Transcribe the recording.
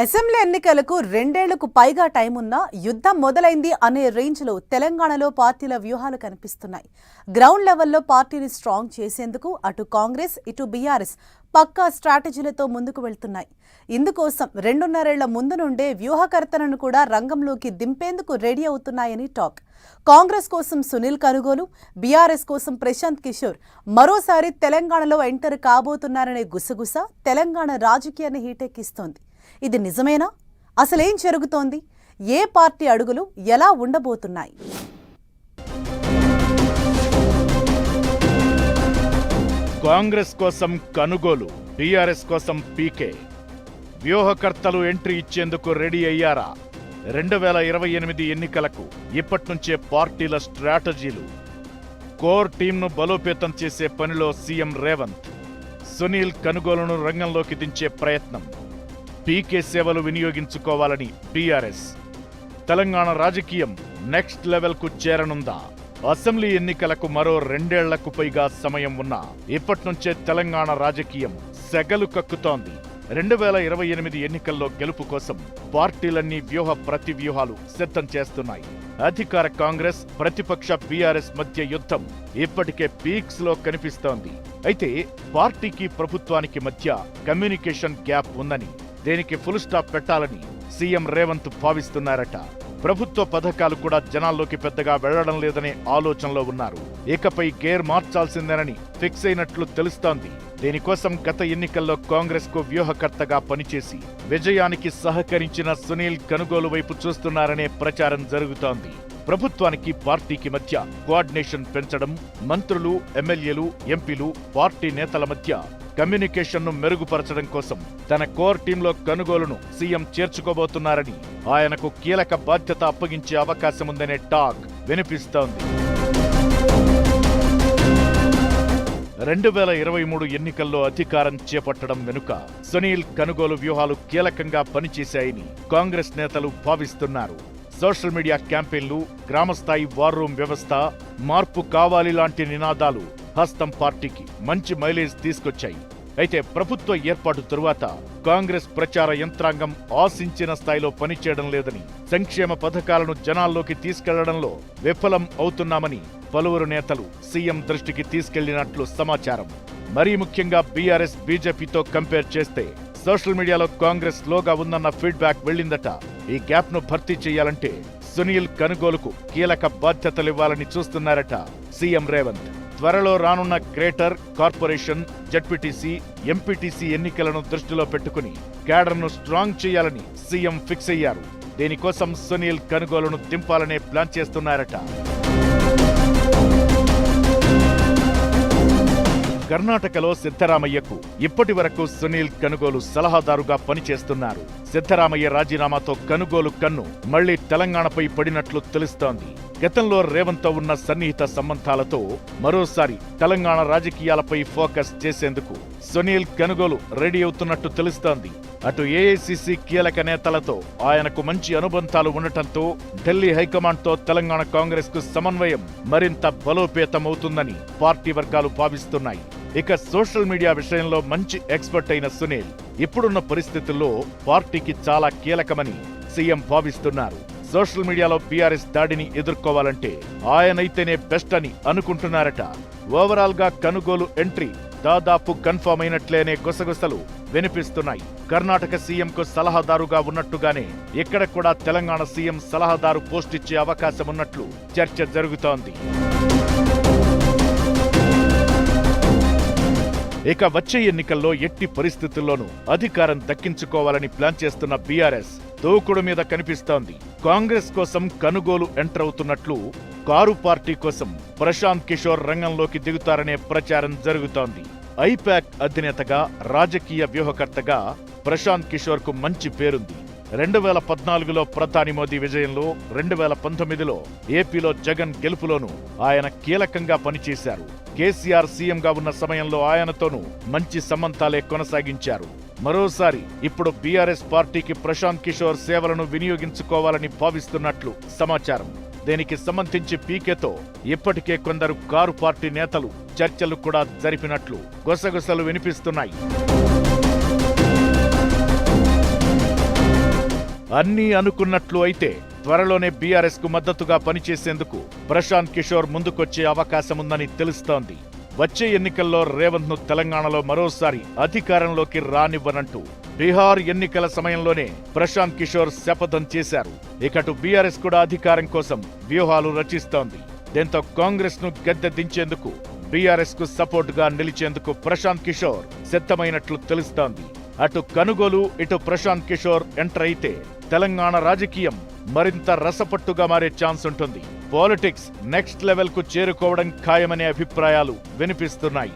Assembly ఎన్నికలకు రెండేళ్లకు పైగా టైం ఉన్నా యుద్ధం మొదలైంది అనే రేంజ్లో తెలంగాణలో పార్టీల వ్యూహాలు కనిపిస్తున్నాయి. గ్రౌండ్ లెవెల్లో పార్టీని స్ట్రాంగ్ చేసేందుకు అటు కాంగ్రెస్ ఇటు బీఆర్ఎస్ పక్కా స్ట్రాటజీలతో ముందుకు వెళ్తున్నాయి. ఇందుకోసం 2.5 ఏళ్ల ముందు నుండే వ్యూహకర్తలను కూడా రంగంలోకి దింపేందుకు రెడీ అవుతున్నాయని టాక్. కాంగ్రెస్ కోసం సునీల్ కనుగోలు, బీఆర్ఎస్ కోసం ప్రశాంత్ కిషోర్ మరోసారి తెలంగాణలో ఎంటర్ కాబోతున్నారనే గుసగుస తెలంగాణ రాజకీయాన్ని హీటెక్కిస్తోంది. ఇది నిజమేనా? అసలేం జరుగుతోంది? ఏ పార్టీ అడుగులు ఎలా ఉండబోతున్నాయి? కాంగ్రెస్ కోసం కనుగోలు, బీఆర్ఎస్ కోసం పీకే. వ్యూహకర్తలు ఎంట్రీ ఇచ్చేందుకు రెడీ అయ్యారా? 2028 ఎన్నికలకు ఇప్పట్నుంచే పార్టీల స్ట్రాటజీలు. కోర్ టీంను బలోపేతం చేసే పనిలో సీఎం రేవంత్. సునీల్ కనుగోలును రంగంలోకి దించే ప్రయత్నం. పీకే సేవలు వినియోగించుకోవాలని బీఆర్ఎస్. తెలంగాణ రాజకీయం నెక్స్ట్ లెవెల్కు చేరనుందా? అసెంబ్లీ ఎన్నికలకు మరో 2 ఏళ్లకు పైగా సమయం ఉన్నా ఇప్పట్నుంచే తెలంగాణ రాజకీయం సెగలు కక్కుతోంది. 2028 ఎన్నికల్లో గెలుపు కోసం పార్టీలన్నీ ప్రతి వ్యూహాలు సిద్ధం చేస్తున్నాయి. అధికార కాంగ్రెస్, ప్రతిపక్ష బీఆర్ఎస్ మధ్య యుద్ధం ఇప్పటికే పీక్స్ లో కనిపిస్తోంది. అయితే పార్టీకి ప్రభుత్వానికి మధ్య కమ్యూనికేషన్ గ్యాప్ ఉందని, దీనికి ఫుల్ స్టాప్ పెట్టాలని సీఎం రేవంత్ భావిస్తున్నారట. ప్రభుత్వ పథకాలు కూడా జనాల్లోకి పెద్దగా వెళ్లడం లేదనే ఆలోచనలో ఉన్నారు. ఇకపై గేర్ మార్చాల్సిందేనని ఫిక్స్ అయినట్లు తెలుస్తోంది. దీనికోసం గత ఎన్నికల్లో కాంగ్రెస్ కు వ్యూహకర్తగా పనిచేసి విజయానికి సహకరించిన సునీల్ కనుగోలు వైపు చూస్తున్నారనే ప్రచారం జరుగుతోంది. ప్రభుత్వానికి పార్టీకి మధ్య కోఆర్డినేషన్ పెంచడం, మంత్రులు, ఎమ్మెల్యేలు, ఎంపీలు, పార్టీ నేతల మధ్య కమ్యూనికేషన్ను మెరుగుపరచడం కోసం తన కోర్ టీంలో కనుగోలును సీఎం చేర్చుకోబోతున్నారని, ఆయనకు కీలక బాధ్యత అప్పగించే అవకాశముందనే టాక్ వినిపిస్తోంది. 2023 ఎన్నికల్లో అధికారం చేపట్టడం వెనుక సునీల్ కనుగోలు వ్యూహాలు కీలకంగా పనిచేశాయని కాంగ్రెస్ నేతలు భావిస్తున్నారు. సోషల్ మీడియా క్యాంపెయిన్లు, గ్రామస్థాయి వార్ రూమ్ వ్యవస్థ, మార్పు కావాలి లాంటి నినాదాలు హస్తం పార్టీకి మంచి మైలేజ్ తీసుకొచ్చాయి. అయితే ప్రభుత్వ ఏర్పాటు తరువాత కాంగ్రెస్ ప్రచార యంత్రాంగం ఆశించిన స్థాయిలో పనిచేయడం లేదని, సంక్షేమ పథకాలను జనాల్లోకి తీసుకెళ్లడంలో విఫలం అవుతున్నామని పలువురు నేతలు సీఎం దృష్టికి తీసుకెళ్లినట్లు సమాచారం. మరీ ముఖ్యంగా బీఆర్ఎస్, బీజేపీతో కంపేర్ చేస్తే సోషల్ మీడియాలో కాంగ్రెస్ లోగా ఉందన్న ఫీడ్బ్యాక్ వెళ్లిందట. ఈ గ్యాప్ ను భర్తీ చేయాలంటే సునీల్ కనుగోలుకు కీలక బాధ్యతలివ్వాలని చూస్తున్నారట సీఎం రేవంత్. త్వరలో రానున్న గ్రేటర్, కార్పొరేషన్, జడ్పీటీసీ, ఎంపీటీసీ ఎన్నికలను దృష్టిలో పెట్టుకుని క్యాడర్ను స్ట్రాంగ్ చేయాలని సీఎం ఫిక్స్ అయ్యారు. దీనికోసం సునీల్ కనుగోలును దింపాలనే ప్లాన్ చేస్తున్నారట. కర్ణాటకలో సిద్ధరామయ్యకు ఇప్పటి వరకు సునీల్ కనుగోలు సలహాదారుగా పనిచేస్తున్నారు. సిద్ధరామయ్య రాజీనామాతో కనుగోలు కన్ను మళ్లీ తెలంగాణపై పడినట్లు తెలుస్తోంది. గతంలో రేవంత్తో ఉన్న సన్నిహిత సంబంధాలతో మరోసారి తెలంగాణ రాజకీయాలపై ఫోకస్ చేసేందుకు సునీల్ కనుగోలు రెడీ అవుతున్నట్టు తెలుస్తోంది. అటు ఏఐసీసీ కీలక నేతలతో ఆయనకు మంచి అనుబంధాలు ఉండటంతో ఢిల్లీ హైకమాండ్తో తెలంగాణ కాంగ్రెస్ కు సమన్వయం మరింత బలోపేతమవుతుందని పార్టీ వర్గాలు భావిస్తున్నాయి. ఇక సోషల్ మీడియా విషయంలో మంచి ఎక్స్పర్ట్ అయిన సునీల్ ఇప్పుడున్న పరిస్థితుల్లో పార్టీకి చాలా కీలకమని సీఎం భావిస్తున్నారు. సోషల్ మీడియాలో బీఆర్ఎస్ దాడిని ఎదుర్కోవాలంటే ఆయనైతేనే బెస్ట్ అని అనుకుంటున్నారట. ఓవరాల్ గా కనుగోలు ఎంట్రీ దాదాపు కన్ఫర్మ్ అయినట్లేనే గుసగుసలు వినిపిస్తున్నాయి. కర్ణాటక సీఎంకు సలహాదారుగా ఉన్నట్టుగానే ఇక్కడ కూడా తెలంగాణ సీఎం సలహాదారు పోస్ట్ ఇచ్చే అవకాశం ఉన్నట్లు చర్చ జరుగుతోంది. ఇక వచ్చే ఎన్నికల్లో ఎట్టి పరిస్థితుల్లోనూ అధికారం దక్కించుకోవాలని ప్లాన్ చేస్తున్న బీఆర్ఎస్ దూకుడు మీద కనిపిస్తోంది. కాంగ్రెస్ కోసం కనుగోలు ఎంటర్ అవుతున్నట్లు, కారు పార్టీ కోసం ప్రశాంత్ కిషోర్ రంగంలోకి దిగుతారనే ప్రచారం జరుగుతోంది. ఐపాక్ అధినేతగా, రాజకీయ వ్యూహకర్తగా ప్రశాంత్ కిషోర్ కు మంచి పేరుంది. 2014లో ప్రధాని మోదీ విజయంలో, 2019లో ఏపీలో జగన్ గెలుపులోనూ ఆయన కీలకంగా పనిచేశారు. కేసీఆర్ సీఎంగా ఉన్న సమయంలో ఆయనతోనూ మంచి సంబంధాలే కొనసాగించారు. మరోసారి ఇప్పుడు బీఆర్ఎస్ పార్టీకి ప్రశాంత్ కిషోర్ సేవలను వినియోగించుకోవాలని భావిస్తున్నట్లు సమాచారం. దీనికి సంబంధించి పీకేతో ఇప్పటికే కొందరు కారు పార్టీ నేతలు చర్చలు కూడా జరిపినట్లు గుసగుసలు వినిపిస్తున్నాయి. అన్నీ అనుకున్నట్లు అయితే త్వరలోనే బీఆర్ఎస్ కు మద్దతుగా పనిచేసేందుకు ప్రశాంత్ కిషోర్ ముందుకొచ్చే అవకాశముందని తెలుస్తోంది. వచ్చే ఎన్నికల్లో రేవంత్ ను తెలంగాణలో మరోసారి అధికారంలోకి రానివ్వనంటూ బీహార్ ఎన్నికల సమయంలోనే ప్రశాంత్ కిషోర్ శపథం చేశారు. ఇకటు బీఆర్ఎస్ కూడా అధికారం కోసం వ్యూహాలు రచిస్తోంది. దీంతో కాంగ్రెస్ ను గద్దె దించేందుకు బీఆర్ఎస్ కు సపోర్ట్ గా నిలిచేందుకు ప్రశాంత్ కిషోర్ సిద్ధమైనట్లు తెలుస్తోంది. అటు కనుగోలు ఇటు ప్రశాంత్ కిషోర్ ఎంటర్ అయితే తెలంగాణ రాజకీయం మరింత రసపట్టుగా మారే ఛాన్స్ ఉంటుంది. పాలిటిక్స్ నెక్స్ట్ లెవెల్ కు చేరుకోవడం ఖాయమనే అభిప్రాయాలు వినిపిస్తున్నాయి.